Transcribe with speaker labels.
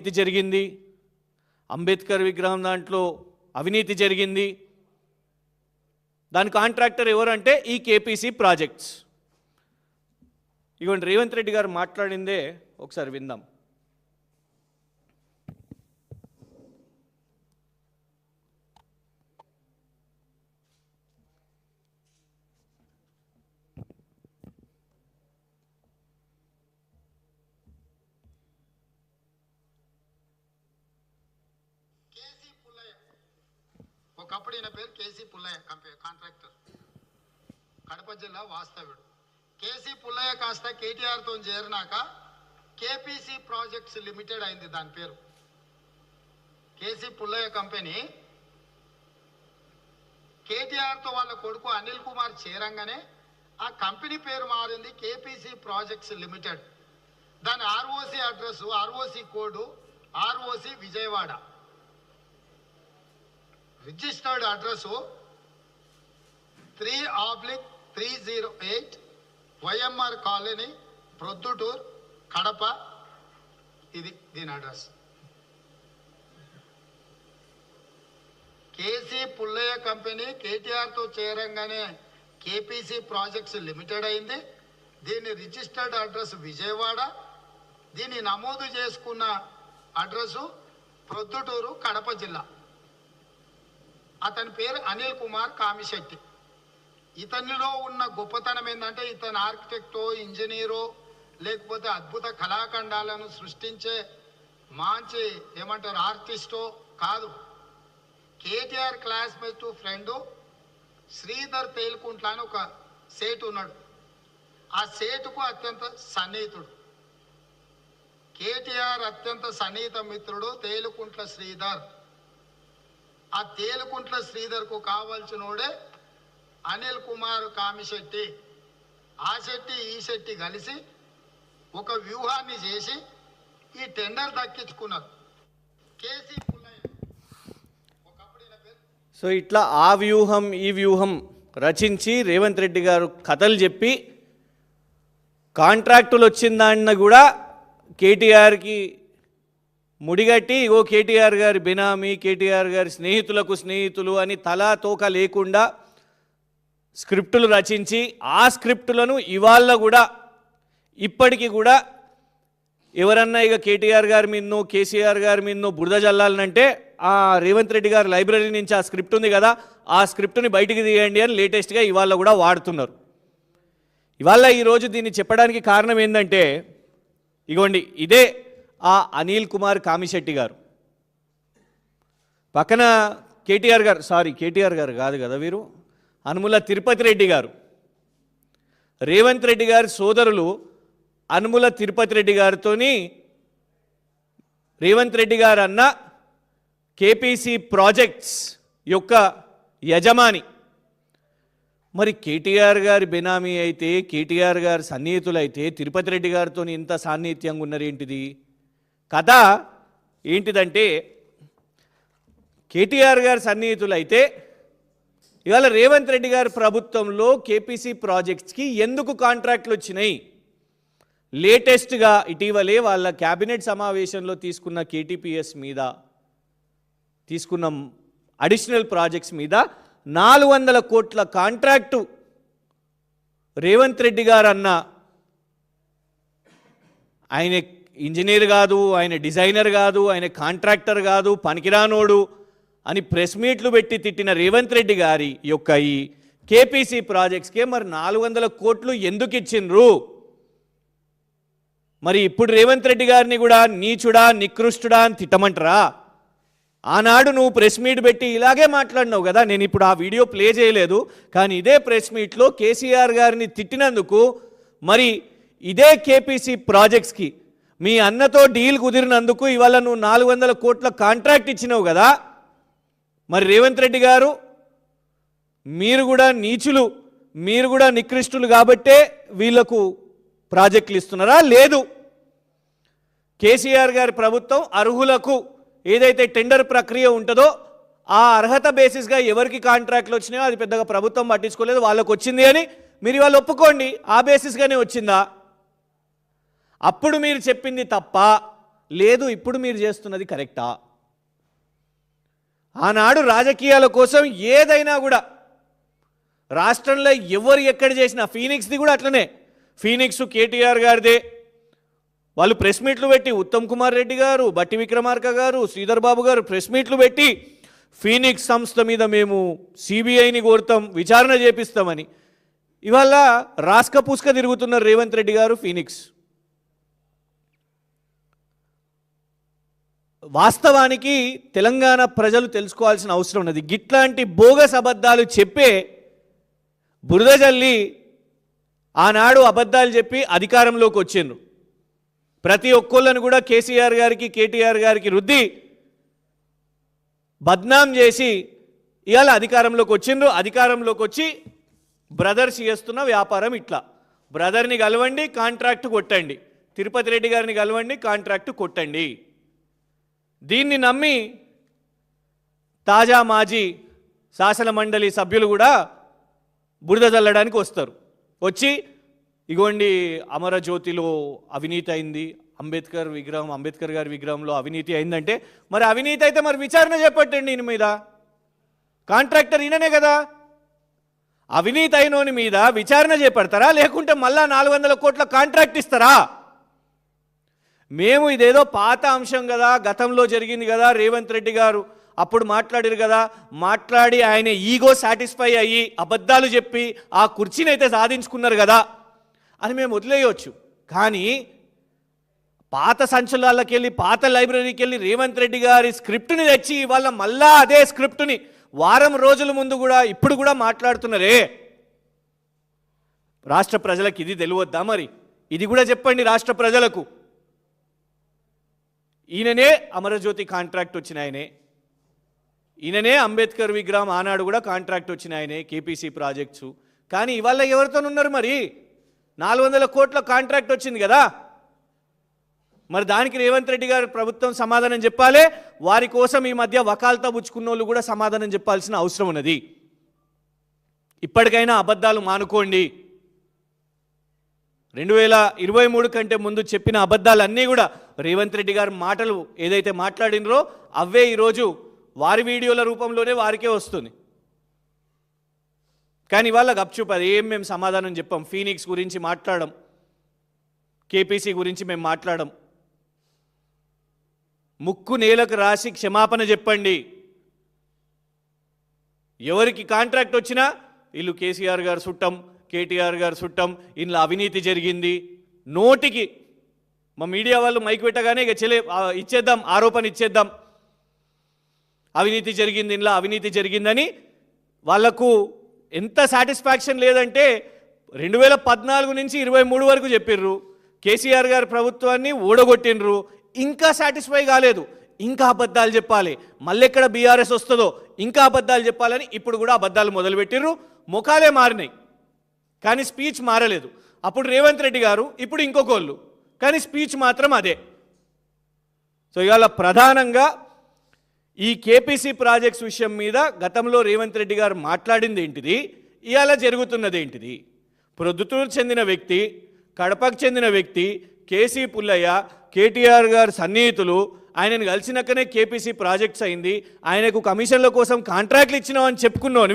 Speaker 1: అవినీతి జరిగింది, అంబేద్కర్ విగ్రహం దాంట్లో అవినీతి జరిగింది. దాని కాంట్రాక్టర్ ఎవరంటే ఈ కేపీసీ ప్రాజెక్ట్స్. ఇగోండి రేవంత్ రెడ్డి గారు మాట్లాడిందే ఒకసారి విందాం.
Speaker 2: ఒకప్పుడు ఈయన పేరు కేసీ పుల్లయ్య, కాంట్రాక్టర్, కడప జిల్లా వాస్తవ్యుడు. కేసీ పుల్లయ్య కాస్త కేటీఆర్తో చేరినాక కేపీసీ ప్రాజెక్ట్స్ లిమిటెడ్ అయింది దాని పేరు. కేసీ పుల్లయ్య కంపెనీ కేటీఆర్తో వాళ్ళ కొడుకు అనిల్ కుమార్ చేరంగానే ఆ కంపెనీ పేరు మారింది కేపీసీ ప్రాజెక్ట్స్ లిమిటెడ్. దాని ROC address, ROC code ROC Vijayawada. Registered address 3/308 YMR colony, Proddatur, Kadapa. ఇది దీని అడ్రస్. కేసీ పుల్లయ్య కంపెనీ కేటీఆర్తో చేరంగానే కేపీసీ ప్రాజెక్ట్స్ లిమిటెడ్ అయింది. దీని రిజిస్టర్డ్ అడ్రస్ విజయవాడ. దీన్ని నమోదు చేసుకున్న అడ్రస్సు ప్రొద్దుటూరు, కడప జిల్లా. అతని పేరు అనిల్ కుమార్ కామిశెట్టి. ఇతనిలో ఉన్న గొప్పతనం ఏంటంటే ఇతను ఆర్కిటెక్టో, ఇంజనీరో, లేకపోతే అద్భుత కళాఖండాలను సృష్టించే మంచి ఏమంటారు ఆర్టిస్టో కాదు. కేటీఆర్ క్లాస్మేట్ ఫ్రెండు శ్రీధర్ తేలుకుంట్ల అని ఒక సేటు ఉన్నాడు. ఆ సేటుకు అత్యంత సన్నిహితుడు. కేటీఆర్ అత్యంత సన్నిహిత మిత్రుడు తేలుకుంట్ల శ్రీధర్. ఆ తేలుకుంట్ల శ్రీధర్కు కావాల్సినోడే అనిల్ కుమార్ కామిశెట్టి. ఆ శెట్టి ఈ శెట్టి కలిసి ఒక వ్యూహాన్ని చేసి ఈ టెండర్ దక్కించుకున్నారు. కేసీ పుల్లయ్య ఒకప్పుడు ఈయన పేరు.
Speaker 1: సో ఇట్లా ఆ వ్యూహం ఈ వ్యూహం రచించి రేవంత్ రెడ్డి గారు కథలు చెప్పి కాంట్రాక్టులు వచ్చిందాన్న కూడా కేటీఆర్కి ముడిగట్టి ఇగో కేటీఆర్ గారి బినామీ, కేటీఆర్ గారి స్నేహితులకు స్నేహితులు అని తలా తోక లేకుండా స్క్రిప్టులు రచించి ఆ స్క్రిప్టులను ఇవాళ కూడా ఇప్పటికీ కూడా ఎవరన్నా ఇక కేటీఆర్ గారి మీదనో కేసీఆర్ గారి మీదనో బురద జల్లాలనంటే ఆ రేవంత్ రెడ్డి గారి లైబ్రరీ నుంచి ఆ స్క్రిప్ట్ ఉంది కదా, ఆ స్క్రిప్ట్ని బయటికి తీయండి అని లేటెస్ట్గా ఇవాళ కూడా వాడుతున్నారు. ఇవాళ ఈరోజు దీన్ని చెప్పడానికి కారణం ఏంటంటే ఇగోండి ఇదే ఆ అనిల్ కుమార్ కామిశెట్టి గారు. పక్కన కేటీఆర్ గారు కాదు కదా వీరు, అనుముల తిరుపతి రెడ్డి గారు. రేవంత్ రెడ్డి గారి సోదరులు అనుముల తిరుపతి రెడ్డి గారితో రేవంత్ రెడ్డి గారు అన్న కేపీసీ ప్రాజెక్ట్స్ యొక్క యజమాని. మరి కేటీఆర్ గారి బెనామీ అయితే, కేటీఆర్ గారి సన్నిహితులైతే తిరుపతి రెడ్డి గారితో ఇంత సాన్నిహిత్యంగా ఉన్నారేంటిది? కథ ఏంటిదంటే కేటీఆర్ గారి సన్నిహితులైతే ఇవాళ రేవంత్ రెడ్డి గారి ప్రభుత్వంలో కేపీసీ ప్రాజెక్ట్స్కి ఎందుకు కాంట్రాక్ట్లు వచ్చినాయి? లేటెస్ట్గా ఇటీవలే వాళ్ళ క్యాబినెట్ సమావేశంలో తీసుకున్న కేటీపీఎస్ మీద తీసుకున్న అడిషనల్ ప్రాజెక్ట్స్ మీద 400 కోట్ల కాంట్రాక్టు రేవంత్ రెడ్డి గారు అన్న ఆయన ఇంజనీర్ కాదు, ఆయన డిజైనర్ కాదు, ఆయన కాంట్రాక్టర్ కాదు, పనికిరానోడు అని ప్రెస్ మీట్లు పెట్టి తిట్టిన రేవంత్ రెడ్డి గారి యొక్క ఈ కేపీసీ ప్రాజెక్ట్స్కే మరి 400 కోట్లు ఎందుకు ఇచ్చిండ్రు? మరి ఇప్పుడు రేవంత్ రెడ్డి గారిని కూడా నీచుడా, నికృష్టుడా అని తిట్టమంటారా? ఆనాడు నువ్వు ప్రెస్ మీట్ పెట్టి ఇలాగే మాట్లాడినావు కదా. నేను ఇప్పుడు ఆ వీడియో ప్లే చేయలేదు, కానీ ఇదే ప్రెస్ మీట్లో కేసీఆర్ గారిని తిట్టినందుకు మరి ఇదే కేపీసీ ప్రాజెక్ట్స్కి మీ అన్నతో డీల్ కుదిరినందుకు ఇవాళ నువ్వు 400 కోట్ల కాంట్రాక్ట్ ఇచ్చినావు కదా. మరి రేవంత్ రెడ్డి గారు మీరు కూడా నీచులు, మీరు కూడా నికృష్టులు కాబట్టే వీళ్లకు ప్రాజెక్టులు ఇస్తున్నారా? లేదు. కేసీఆర్ గారి ప్రభుత్వం అర్హులకు ఏదైతే టెండర్ ప్రక్రియ ఉంటుందో ఆ అర్హత బేసిస్గా ఎవరికి కాంట్రాక్ట్లు వచ్చినాయో అది పెద్దగా ప్రభుత్వం పట్టించుకోలేదు, వాళ్ళకు వచ్చింది అని మీరు ఇవాళ ఒప్పుకోండి. ఆ బేసిస్గానే వచ్చిందా? అప్పుడు మీరు చెప్పింది తప్ప లేదు ఇప్పుడు మీరు చేస్తున్నది కరెక్టా? ఆనాడు రాజకీయాల కోసం ఏదైనా కూడా రాష్ట్రంలో ఎవరు ఎక్కడ చేసినా, ఫీనిక్స్ది కూడా అట్లనే, ఫీనిక్స్ కేటీఆర్ గారిదే. వాళ్ళు ప్రెస్ మీట్లు పెట్టి, ఉత్తమ్ కుమార్ రెడ్డి గారు, బట్టి విక్రమార్క గారు, శ్రీధర్ బాబు గారు ప్రెస్ మీట్లు పెట్టి ఫీనిక్స్ సంస్థ మీద మేము సిబిఐని కోరుతాం, విచారణ చేపిస్తామని. ఇవాళ రాస్క పూస్క తిరుగుతున్నారు రేవంత్ రెడ్డి గారు ఫీనిక్స్. వాస్తవానికి తెలంగాణ ప్రజలు తెలుసుకోవాల్సిన అవసరం ఉన్నది. గిట్లాంటి బోగస్ అబద్ధాలు చెప్పే బురద జల్లి ఆనాడు అబద్ధాలు చెప్పి అధికారంలోకి వచ్చిండ్రు. ప్రతి ఒక్కళ్ళను కూడా కేసీఆర్ గారికి కేటీఆర్ గారికి రుద్ది బద్నాం చేసి ఇవాళ అధికారంలోకి వచ్చిండ్రు. అధికారంలోకి వచ్చి బ్రదర్స్ చేస్తున్న వ్యాపారం ఇట్లా, బ్రదర్ని కలవండి కాంట్రాక్ట్ కొట్టండి, తిరుపతి రెడ్డి గారిని కలవండి కాంట్రాక్ట్ కొట్టండి. దీన్ని నమ్మి తాజా మాజీ శాసన మండలి సభ్యులు కూడా బురద చల్లడానికి వస్తారు. వచ్చి ఇగోండి అమరజ్యోతిలో అవినీతి అయింది, అంబేద్కర్ గారి విగ్రహంలో అవినీతి అయిందంటే, మరి అవినీతి అయితే మరి విచారణ చేపట్టండి ఈయన మీద. కాంట్రాక్టర్ ఈయననే కదా. అవినీతి అయినోని మీద విచారణ చేపడతారా, లేకుంటే మళ్ళా 400 కోట్ల కాంట్రాక్ట్ ఇస్తారా? మేము ఇదేదో పాత అంశం కదా, గతంలో జరిగింది కదా, రేవంత్ రెడ్డి గారు అప్పుడు మాట్లాడారు కదా, మాట్లాడి ఆయన ఈగో సాటిస్ఫై అయ్యి అబద్ధాలు చెప్పి ఆ కుర్చీని అయితే సాధించుకున్నారు కదా అని మేము వదిలేయవచ్చు. కానీ పాత సంచలనాలకు వెళ్ళి, పాత లైబ్రరీకి వెళ్ళి రేవంత్ రెడ్డి గారి స్క్రిప్ట్ని తెచ్చి ఇవాళ మళ్ళా అదే స్క్రిప్ట్ని వారం రోజుల ముందు కూడా ఇప్పుడు కూడా మాట్లాడుతున్నారే. రాష్ట్ర ప్రజలకు ఇది తెలియవద్దా? మరి ఇది కూడా చెప్పండి రాష్ట్ర ప్రజలకు. ఈయననే అమరజ్యోతి కాంట్రాక్ట్ వచ్చిన ఆయనే, ఈయననే అంబేద్కర్ విగ్రహం ఆనాడు కూడా కాంట్రాక్ట్ వచ్చిన ఆయనే, కేపీసీ ప్రాజెక్ట్స్. కానీ ఇవాళ ఎవరితోనున్నారు? మరి 400 కోట్ల కాంట్రాక్ట్ వచ్చింది కదా, మరి దానికి రేవంత్ రెడ్డి గారు ప్రభుత్వం సమాధానం చెప్పాలి. వారి కోసం ఈ మధ్య వకాల్తా పుచ్చుకున్న వాళ్ళు కూడా సమాధానం చెప్పాల్సిన అవసరం ఉన్నది. ఇప్పటికైనా అబద్ధాలు మానుకోండి. 2023 కంటే ముందు చెప్పిన అబద్ధాలన్నీ కూడా రేవంత్ రెడ్డి గారు మాటలు ఏదైతే మాట్లాడినరో అవే ఈరోజు వారి వీడియోల రూపంలోనే వారికే వస్తుంది. కానీ ఇవాళ గప్చుప్ అది ఏం మేము సమాధానం చెప్పాం. ఫీనిక్స్ గురించి మాట్లాడడం, కేపీసీ గురించి మేము మాట్లాడడం. ముక్కు నేలకు రాసి క్షమాపణ చెప్పండి. ఎవరికి కాంట్రాక్ట్ వచ్చినా వీళ్ళు కేసీఆర్ గారు చుట్టం, కేటీఆర్ గారు చుట్టం, ఇందులో అవినీతి జరిగింది. నోటికి మా మీడియా వాళ్ళు మైక్ పెట్టగానే ఇక ఇచ్చేద్దాం, ఆరోపణ ఇచ్చేద్దాం, అవినీతి జరిగింది, ఇందులో అవినీతి జరిగిందని. వాళ్లకు ఎంత సాటిస్ఫాక్షన్ లేదంటే 2014 నుంచి 23 వరకు చెప్పిర్రు, కేసీఆర్ గారి ప్రభుత్వాన్ని ఓడగొట్టినరు, ఇంకా సాటిస్ఫై కాలేదు, ఇంకా అబద్ధాలు చెప్పాలి, మళ్ళీ ఎక్కడ బీఆర్ఎస్ వస్తుందో ఇంకా అబద్ధాలు చెప్పాలని ఇప్పుడు కూడా అబద్ధాలు మొదలుపెట్టిర్రు. ముఖాలే మారినాయి కానీ స్పీచ్ మారలేదు. అప్పుడు రేవంత్ రెడ్డి గారు, ఇప్పుడు ఇంకొకళ్ళు, కానీ స్పీచ్ మాత్రం అదే. సో ఇవాళ ప్రధానంగా ఈ కేపీసీ ప్రాజెక్ట్స్ విషయం మీద గతంలో రేవంత్ రెడ్డి గారు మాట్లాడింది ఏంటిది, ఇవాళ జరుగుతున్నది ఏంటిది? ప్రొద్దుటూరు చెందిన వ్యక్తి, కడపకు చెందిన వ్యక్తి, కేసీ పుల్లయ్య, కేటీఆర్ గారు సన్నిహితులు, ఆయనను కలిసినాకనే కేపీసీ ప్రాజెక్ట్స్ అయింది, ఆయనకు కమిషన్ల కోసం కాంట్రాక్ట్లు ఇచ్చినామని చెప్పుకున్నావు.